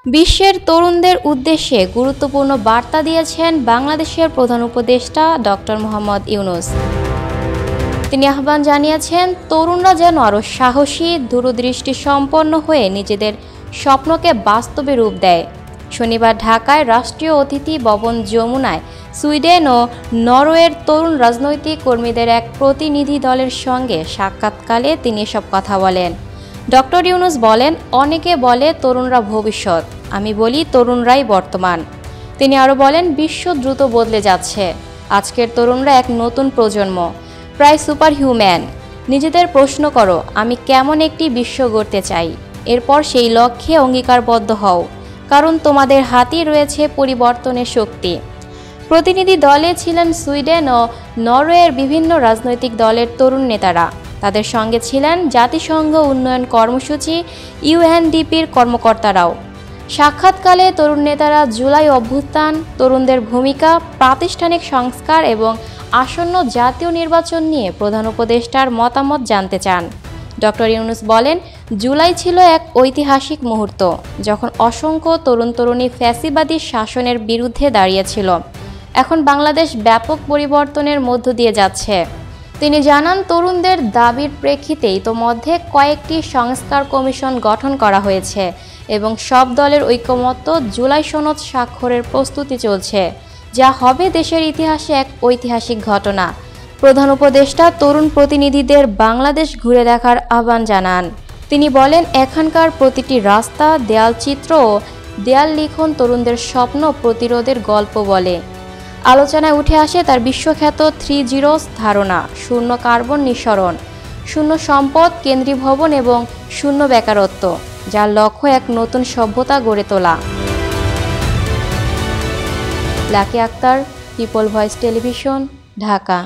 বিশ্বের তরুণদের উদ্দেশ্যে গুরুত্বপূর্ণ বার্তা দিয়েছেন বাংলাদেশের প্রধান উপদেষ্টা ডক্টর মোহাম্মদ ইউনূস। তিনি আহ্বান জানিয়েছেন, তরুণরা যেন আরও সাহসী, দূরদৃষ্টি সম্পন্ন হয়ে নিজেদের স্বপ্নকে বাস্তবে রূপ দেয়। শনিবার ঢাকায় রাষ্ট্রীয় অতিথি ভবন যমুনায় সুইডেন ও নরওয়ের তরুণ রাজনৈতিক কর্মীদের এক প্রতিনিধি দলের সঙ্গে সাক্ষাৎকালে তিনি এসব কথা বলেন। ডক্টর ইউনূস বলেন, অনেকে বলে তরুণরা ভবিষ্যৎ, আমি বলি তরুণরাই বর্তমান। তিনি আরও বলেন, বিশ্ব দ্রুত বদলে যাচ্ছে। আজকের তরুণরা এক নতুন প্রজন্ম, প্রায় সুপার হিউম্যান। নিজেদের প্রশ্ন করো, আমি কেমন একটি বিশ্ব গড়তে চাই। এরপর সেই লক্ষ্যে অঙ্গীকারবদ্ধ হও, কারণ তোমাদের হাতেই রয়েছে পরিবর্তনের শক্তি। প্রতিনিধি দলে ছিলেন সুইডেন ও নরওয়ের বিভিন্ন রাজনৈতিক দলের তরুণ নেতারা। তাদের সঙ্গে ছিলেন জাতিসংঘ উন্নয়ন কর্মসূচি ইউএনডিপির কর্মকর্তারাও। সাক্ষাৎকালে তরুণ নেতারা জুলাই অভ্যুত্থান, তরুণদের ভূমিকা, প্রাতিষ্ঠানিক সংস্কার এবং আসন্ন জাতীয় নির্বাচন নিয়ে প্রধান উপদেষ্টার মতামত জানতে চান। ডক্টর ইউনূস বলেন, জুলাই ছিল এক ঐতিহাসিক মুহূর্ত, যখন অসংখ্য তরুণ তরুণী ফ্যাসিবাদী শাসনের বিরুদ্ধে দাঁড়িয়েছিল। এখন বাংলাদেশ ব্যাপক পরিবর্তনের মধ্য দিয়ে যাচ্ছে। তিনি জানান, তরুণদের দাবির প্রেক্ষিতে ইতোমধ্যে কয়েকটি সংস্কার কমিশন গঠন করা হয়েছে এবং সব দলের ঐকমত্য জুলাই সনদ স্বাক্ষরের প্রস্তুতি চলছে, যা হবে দেশের ইতিহাসে এক ঐতিহাসিক ঘটনা। প্রধান উপদেষ্টা তরুণ প্রতিনিধিদের বাংলাদেশ ঘুরে দেখার আহ্বান জানান। তিনি বলেন, এখানকার প্রতিটি রাস্তা, দেয়ালচিত্র ও দেয়াল লিখন তরুণদের স্বপ্ন প্রতিরোধের গল্প বলে। আলোচনায় উঠে আসে তার বিশ্বখ্যাত 3 ধারণা: শূন্য কার্বন নিঃসরণ, শূন্য সম্পদ কেন্দ্রীভবন এবং শূন্য বেকারত্ব, যার লক্ষ্য এক নতুন সভ্যতা গড়ে তোলা। Lucky Akter, people voice television, Dhaka.